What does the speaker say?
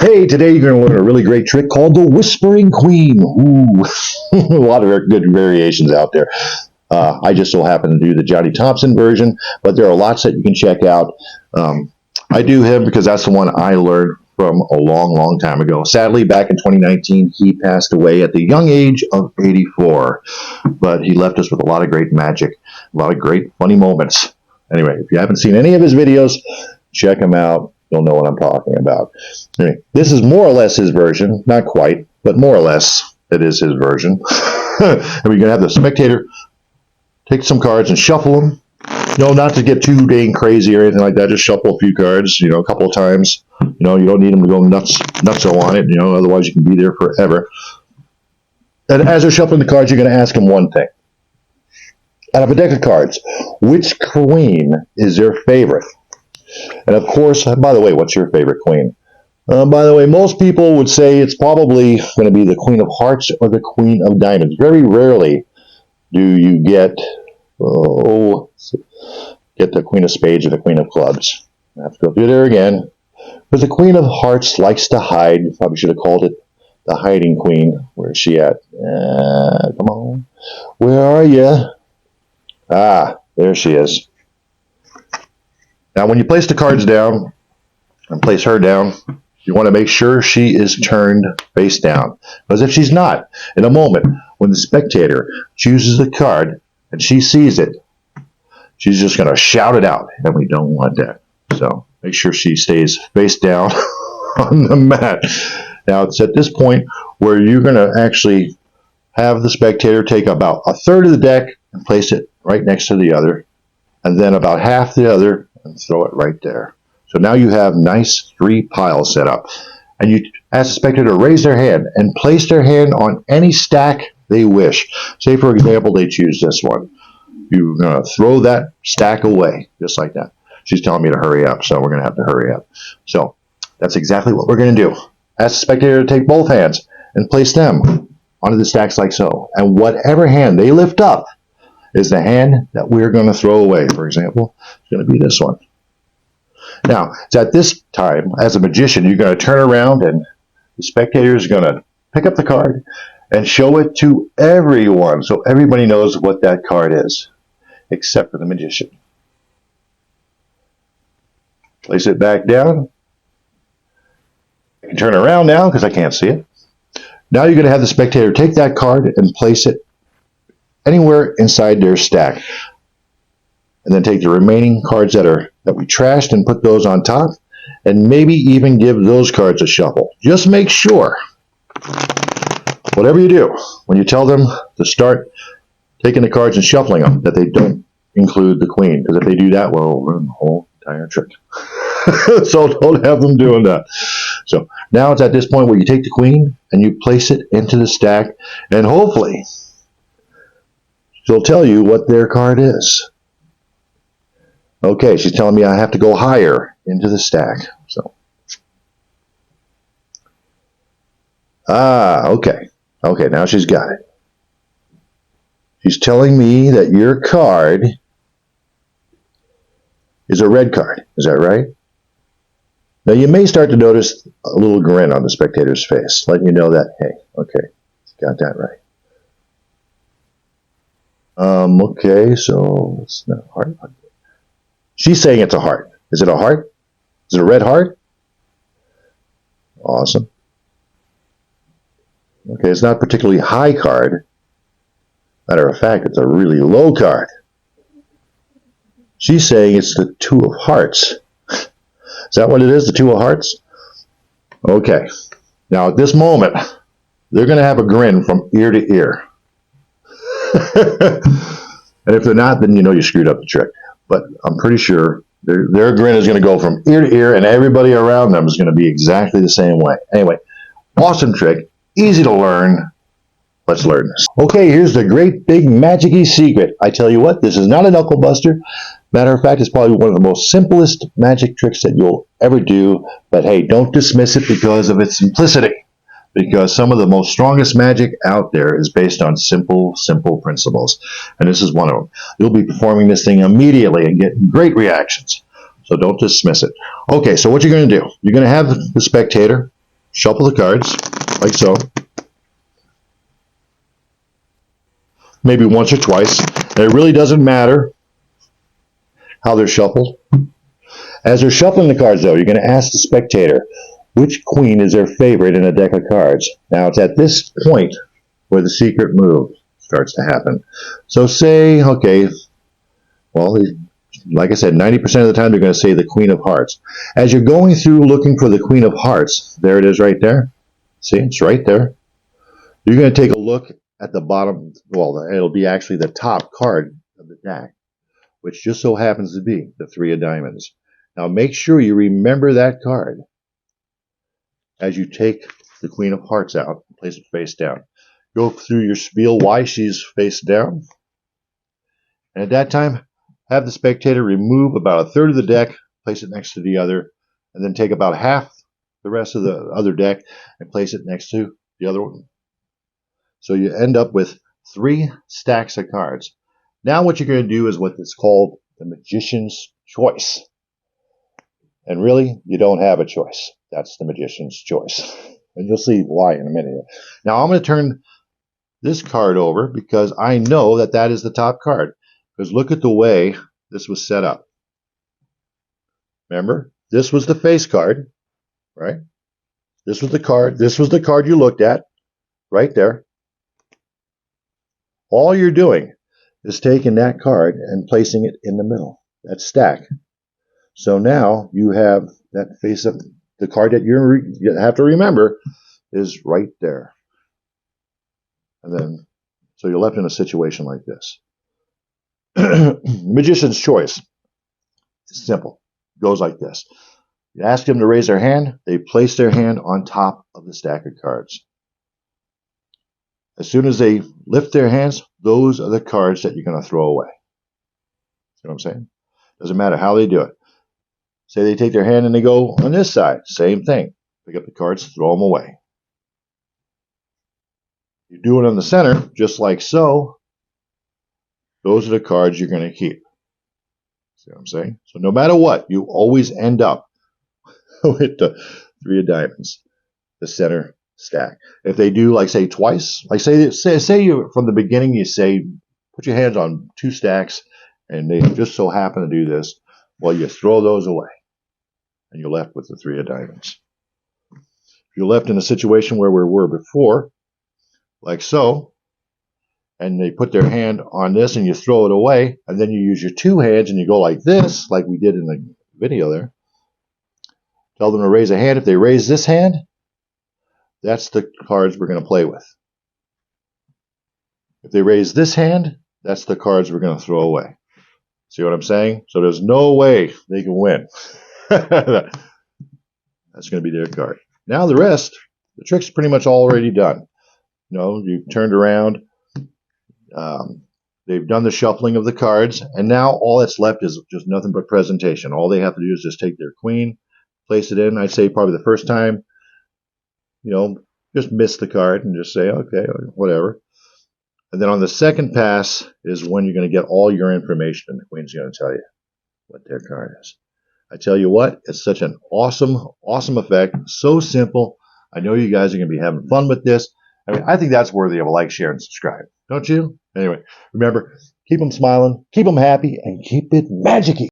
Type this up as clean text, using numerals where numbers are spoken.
Hey, today you're going to learn a really great trick called the Whispering Queen. Ooh, a lot of good variations out there. I just so happen to do the Johnny Thompson version, but there are lots that you can check out. I do him because that's the one I learned from a long, long time ago. Sadly, back in 2019, he passed away at the young age of 84, but he left us with a lot of great magic, a lot of great funny moments. Anyway, if you haven't seen any of his videos, check him out. You'll know what I'm talking about. Anyway, this is more or less his version. Not quite, but more or less it is his version. And we're going to have the spectator take some cards and shuffle them. No, not to get too dang crazy or anything like that. Just shuffle a few cards, a couple of times. You don't need them to go nutso on it, otherwise you can be there forever. And as they're shuffling the cards, you're going to ask them one thing. Out of a deck of cards, which queen is their favorite? And of course, by the way, what's your favorite queen? By the way, most people would say it's probably going to be the Queen of Hearts or the Queen of Diamonds. Very rarely do you get the Queen of Spades or the Queen of Clubs. I have to go through there again. But the Queen of Hearts likes to hide. Probably should have called it the Hiding Queen. Where is she at? Come on. Where are you? Ah, there she is. Now, when you place the cards down and place her down, you want to make sure she is turned face down. Because if she's not, in a moment, when the spectator chooses the card and she sees it, she's just going to shout it out, and we don't want that. So make sure she stays face down on the mat. Now, it's at this point where you're going to actually have the spectator take about a third of the deck and place it right next to the other, and then about half the other, and throw it right there. So now you have nice three piles set up. And you ask the spectator to raise their hand and place their hand on any stack they wish. Say, for example, they choose this one. You're going to throw that stack away, just like that. She's telling me to hurry up, so we're going to have to hurry up. So that's exactly what we're going to do. Ask the spectator to take both hands and place them onto the stacks like so. And whatever hand they lift up is the hand that we're going to throw away. For example, it's going to be this one. Now, it's at this time, as a magician, you're going to turn around and the spectator is going to pick up the card and show it to everyone so everybody knows what that card is, except for the magician. Place it back down. I can turn around now because I can't see it. Now you're going to have the spectator take that card and place it anywhere inside their stack. And then take the remaining cards that we trashed and put those on top, and maybe even give those cards a shuffle. Just make sure, whatever you do, when you tell them to start taking the cards and shuffling them, that they don't include the queen, because if they do that, we'll ruin the whole entire trick. So don't have them doing that. So now it's at this point where you take the queen and you place it into the stack, and hopefully she'll tell you what their card is. Okay, she's telling me I have to go higher into the stack. So, okay. Okay, now she's got it. She's telling me that your card is a red card. Is that right? Now, you may start to notice a little grin on the spectator's face, letting you know that, hey, okay, got that right. Okay, so it's not hard. She's saying it's a heart. Is it a heart? Is it a red heart? Awesome. Okay, it's not a particularly high card. Matter of fact, it's a really low card. She's saying it's the Two of Hearts. Is that what it is, the Two of Hearts? Okay. Now, at this moment, they're going to have a grin from ear to ear. And if they're not, then you know you screwed up the trick. But I'm pretty sure their grin is going to go from ear to ear, and everybody around them is going to be exactly the same way. Anyway, awesome trick, easy to learn. Let's learn this. Okay, here's the great big magic-y secret. I tell you what, this is not a knuckle buster. Matter of fact, it's probably one of the most simplest magic tricks that you'll ever do. But hey, don't dismiss it because of its simplicity. Because some of the most strongest magic out there is based on simple principles. And this is one of them. You'll be performing this thing immediately and get great reactions. So don't dismiss it. Okay, so what you're going to do, you're going to have the spectator shuffle the cards, like so. Maybe once or twice. And it really doesn't matter how they're shuffled. As they're shuffling the cards, though, you're going to ask the spectator which queen is their favorite in a deck of cards. Now, it's at this point where the secret move starts to happen. So say, okay, well, like I said, 90% of the time they're going to say the Queen of Hearts. As you're going through looking for the Queen of Hearts, there it is right there. See, it's right there. You're going to take a look at the bottom, well, it'll be actually the top card of the deck, which just so happens to be the 3 of diamonds. Now make sure you remember that card as you take the Queen of Hearts out and place it face down. Go through your spiel why she's face down. And at that time, have the spectator remove about a third of the deck, place it next to the other, and then take about half the rest of the other deck and place it next to the other one. So you end up with 3 stacks of cards. Now what you're going to do is what is called the Magician's Choice. And really, you don't have a choice. That's the Magician's Choice. And you'll see why in a minute. Now I'm going to turn this card over because I know that that is the top card. Because look at the way this was set up. Remember, this was the face card, right? This was the card. This was the card you looked at, right there. All you're doing is taking that card and placing it in the middle, that stack. So now you have that face of the card that you have to remember is right there. And then, so you're left in a situation like this. Magician's Choice. It's simple. It goes like this. You ask them to raise their hand. They place their hand on top of the stack of cards. As soon as they lift their hands, those are the cards that you're going to throw away. See what I'm saying? Doesn't matter how they do it. Say they take their hand and they go on this side. Same thing. Pick up the cards, throw them away. You do it on the center, just like so. Those are the cards you're going to keep. See what I'm saying? So no matter what, you always end up with the 3 of diamonds, the center stack. If they do, like, say twice, like say you from the beginning, you say put your hands on 2 stacks, and they just so happen to do this. Well, you throw those away, and you're left with the 3 of diamonds. If you're left in a situation where we were before, like so, and they put their hand on this and you throw it away, and then you use your 2 hands and you go like this, like we did in the video there. Tell them to raise a hand. If they raise this hand, that's the cards we're going to play with. If they raise this hand, that's the cards we're going to throw away. See what I'm saying? So there's no way they can win. That's going to be their card. Now the rest, the trick's pretty much already done. You know, you've turned around. They've done the shuffling of the cards, and now all that's left is just nothing but presentation. All they have to do is just take their queen, place it in. I'd say probably the first time, you know, just miss the card and just say, okay, whatever. And then on the second pass is when you're going to get all your information, and the queen's going to tell you what their card is. I tell you what, it's such an awesome, awesome effect. So simple. I know you guys are going to be having fun with this. I mean, I think that's worthy of a like, share, and subscribe. Don't you? Anyway, remember, keep them smiling, keep them happy, and keep it magic-y.